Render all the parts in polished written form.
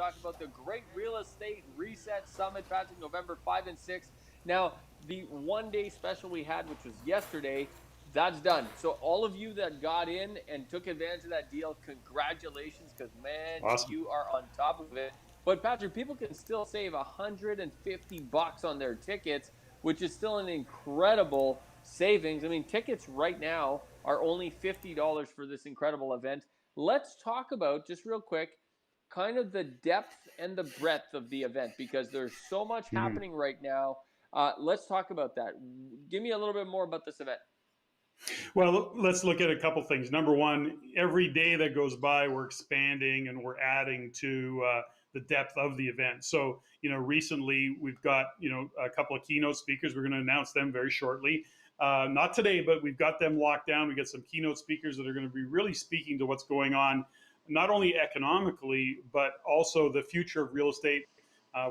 talk about the Great Real Estate Reset Summit, Patrick, November 5 and 6. Now, the one-day special we had, which was yesterday, that's done. So all of you that got in and took advantage of that deal, congratulations, because, man, Awesome. you are on top of it. But, Patrick, people can still save $150 on their tickets, which is still an incredible savings. I mean, tickets right now are only $50 for this incredible event. Let's talk about, just real quick, kind of the depth and the breadth of the event, because there's so much happening right now. Let's talk about that. Give me a little bit more about this event. Well, let's look at a couple things. Number one, every day that goes by, we're expanding and we're adding to the depth of the event. So, recently we've got, a couple of keynote speakers. We're going to announce them very shortly. Not today, but we've got them locked down. We got some keynote speakers that are going to be really speaking to what's going on, not only economically, but also the future of real estate.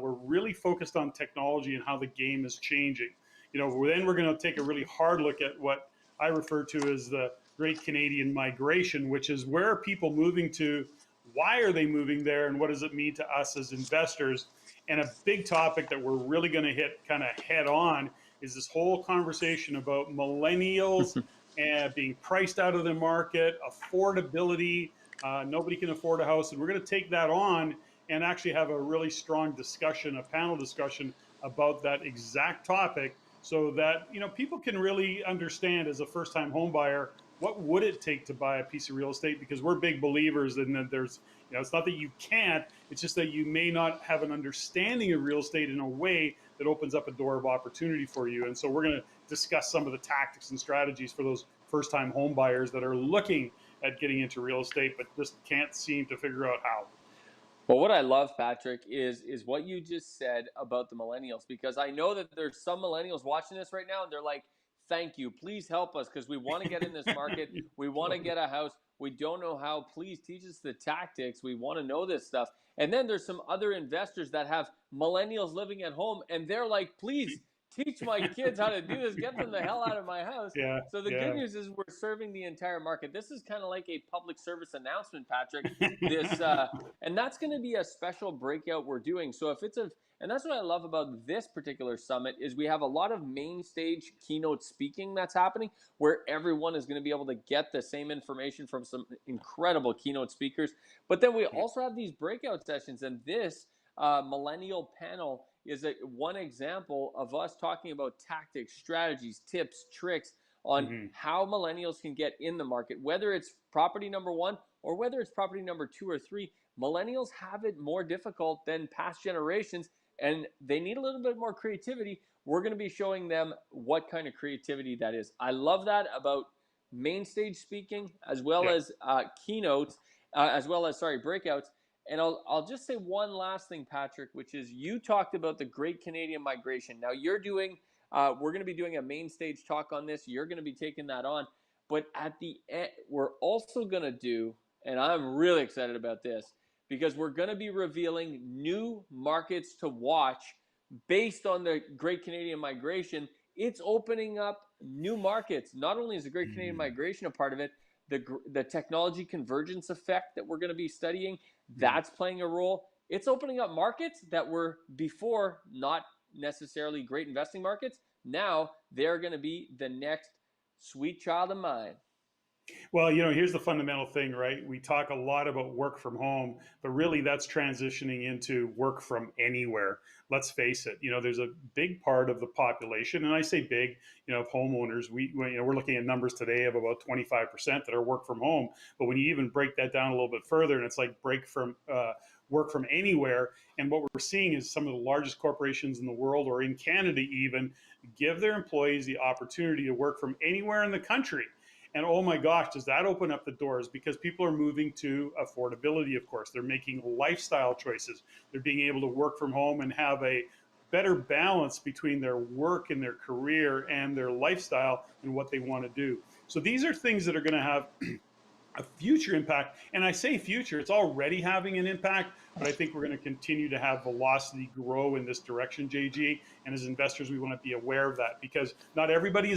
We're really focused on technology and how the game is changing. Then we're going to take a really hard look at what I refer to as the Great Canadian Migration, which is where are people moving to, why are they moving there, and what does it mean to us as investors? And a big topic that we're really going to hit kind of head on is this whole conversation about millennials and being priced out of the market, affordability. Nobody can afford a house. And we're going to take that on and actually have a really strong discussion, a panel discussion about that exact topic, so that people can really understand as a first-time home buyer, what would it take to buy a piece of real estate? Because we're big believers in that there's, it's not that you can't, it's just that you may not have an understanding of real estate in a way that opens up a door of opportunity for you. And so we're going to discuss some of the tactics and strategies for those first-time home buyers that are looking at getting into real estate, but just can't seem to figure out how. Well, what I love, Patrick, is what you just said about the millennials, because I know that there's some millennials watching this right now, and they're like, thank you, please help us, because we want to get in this market, we want to get a house, we don't know how, please teach us the tactics, we want to know this stuff. And then there's some other investors that have millennials living at home, and they're like, please teach my kids how to do this, get them the hell out of my house. Yeah, So the yeah. good news is we're serving the entire market. This is kind of like a public service announcement, Patrick. This and that's going to be a special breakout we're doing. So if it's and that's what I love about this particular summit is we have a lot of main stage keynote speaking that's happening, where everyone is going to be able to get the same information from some incredible keynote speakers. But then we also have these breakout sessions, and this millennial panel is one example of us talking about tactics, strategies, tips, tricks on how millennials can get in the market, whether it's property number one or whether it's property number 2 or 3. Millennials have it more difficult than past generations, and they need a little bit more creativity. We're going to be showing them what kind of creativity that is. I love that about main stage speaking, as well as keynotes, as well as, breakouts. And I'll just say one last thing, Patrick, which is you talked about the Great Canadian Migration. Now you're doing, we're going to be doing a main stage talk on this. You're going to be taking that on. But at the end, we're also going to do, and I'm really excited about this, because we're going to be revealing new markets to watch based on the Great Canadian Migration. It's opening up new markets. Not only is the Great Canadian Migration a part of it, the technology convergence effect that we're going to be studying, that's playing a role. It's opening up markets that were before not necessarily great investing markets. Now they're going to be the next sweet child of mine. Well, here's the fundamental thing, right? We talk a lot about work from home, but really that's transitioning into work from anywhere. Let's face it, there's a big part of the population, and I say big, of homeowners. We're looking at numbers today of about 25% that are work from home. But when you even break that down a little bit further, and it's like work from anywhere. And what we're seeing is some of the largest corporations in the world, or in Canada even, give their employees the opportunity to work from anywhere in the country. And oh my gosh, does that open up the doors? Because people are moving to affordability, of course. They're making lifestyle choices. They're being able to work from home and have a better balance between their work and their career and their lifestyle and what they want to do. So these are things that are going to have a future impact. And I say future, it's already having an impact, but I think we're going to continue to have velocity grow in this direction, JG. And as investors, we want to be aware of that, because not everybody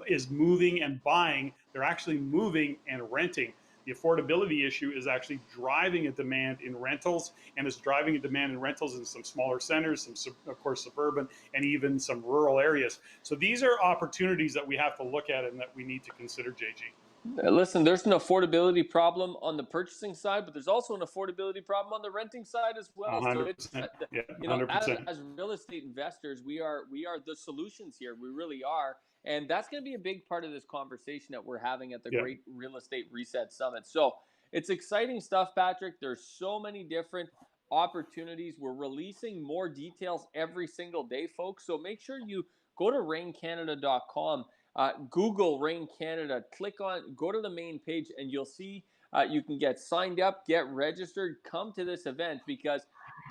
is moving and buying. They're actually moving and renting. The affordability issue is actually driving a demand in rentals, and it's driving a demand in rentals in some smaller centers, some, of course, suburban, and even some rural areas. So these are opportunities that we have to look at and that we need to consider, JG. Listen, there's an affordability problem on the purchasing side, but there's also an affordability problem on the renting side as well. So it's 100%. Yeah, you know, 100%. as real estate investors, we are the solutions here. We really are, and that's going to be a big part of this conversation that we're having at the Yeah. Great Real Estate Reset Summit. So it's exciting stuff, Patrick. There's so many different opportunities. We're releasing more details every single day, folks. So make sure you go to raincanada.com. Google Rain Canada, go to the main page, and you'll see you can get signed up, get registered, come to this event, because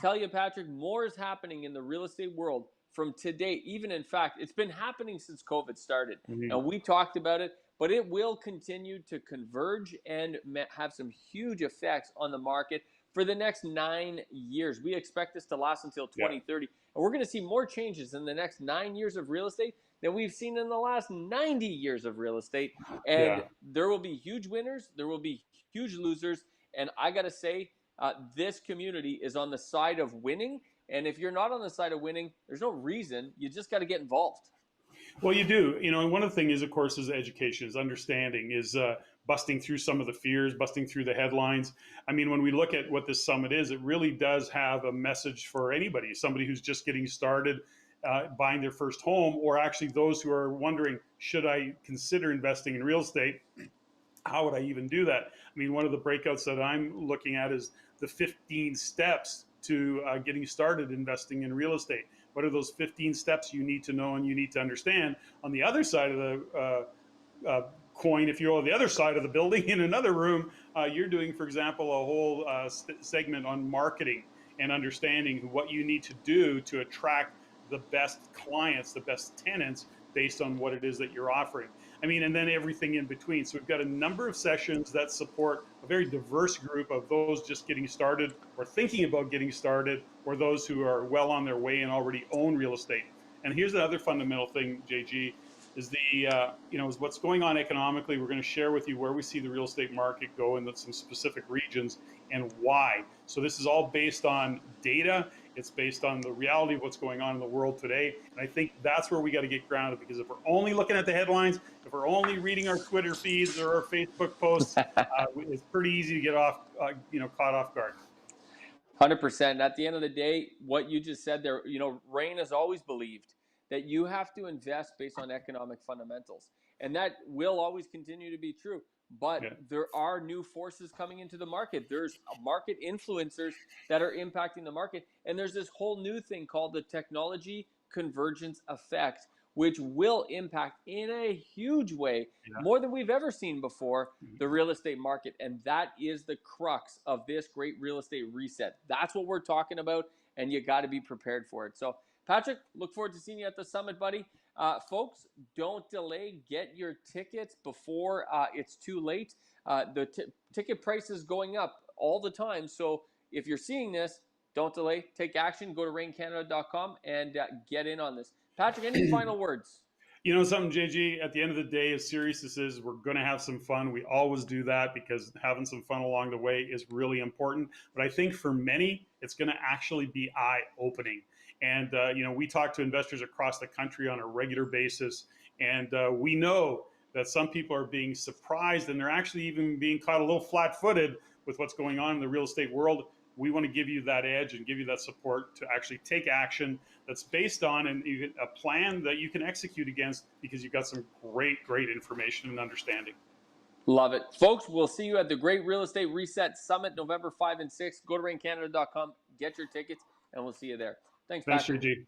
tell you, Patrick, more is happening in the real estate world from today. Even in fact, it's been happening since COVID started, and we talked about it, but it will continue to converge and have some huge effects on the market for the next 9 years. We expect this to last until 2030, and we're going to see more changes in the next 9 years of real estate than we've seen in the last 90 years of real estate. And there will be huge winners, there will be huge losers. And I got to say, this community is on the side of winning. And if you're not on the side of winning, there's no reason. You just got to get involved. Well, you do. And one of the things is, of course, is education, is understanding, is busting through some of the fears, busting through the headlines. I mean, when we look at what this summit is, it really does have a message for anybody, somebody who's just getting started, buying their first home, or actually those who are wondering, should I consider investing in real estate? How would I even do that? I mean, one of the breakouts that I'm looking at is the 15 steps to getting started investing in real estate. What are those 15 steps you need to know and you need to understand? On the other side of the coin, if you're on the other side of the building in another room, you're doing, for example, a whole segment on marketing and understanding what you need to do to attract the best clients, the best tenants, based on what it is that you're offering. I mean, and then everything in between. So we've got a number of sessions that support a very diverse group of those just getting started or thinking about getting started, or those who are well on their way and already own real estate. And here's the other fundamental thing, JG, is is what's going on economically. We're going to share with you where we see the real estate market go in some specific regions and why. So this is all based on data. It's based on the reality of what's going on in the world today. And I think that's where we got to get grounded, because if we're only looking at the headlines, if we're only reading our Twitter feeds or our Facebook posts, it's pretty easy to get caught off guard. 100%. At the end of the day, what you just said there, Rain has always believed that you have to invest based on economic fundamentals. And that will always continue to be true. But there are new forces coming into the market. There's market influencers that are impacting the market. And there's this whole new thing called the technology convergence effect, which will impact in a huge way, more than we've ever seen before, the real estate market. And that is the crux of this great real estate reset. That's what we're talking about, and you got to be prepared for it. So, Patrick, look forward to seeing you at the summit, buddy. Folks, don't delay. Get your tickets before it's too late. The ticket price is going up all the time. So if you're seeing this, don't delay. Take action. Go to raincanada.com and get in on this. Patrick, any final words? You know something, JG, at the end of the day, as serious as this is, we're going to have some fun. We always do that, because having some fun along the way is really important. But I think for many, it's going to actually be eye-opening. And, we talk to investors across the country on a regular basis, and we know that some people are being surprised, and they're actually even being caught a little flat-footed with what's going on in the real estate world. We want to give you that edge and give you that support to actually take action that's based on a plan that you can execute against, because you've got some great information and understanding. Love it. Folks, we'll see you at the Great Real Estate Reset Summit, November 5 and 6. Go to raincanada.com, get your tickets, and we'll see you there. Thanks, Patrick. Thanks, JG.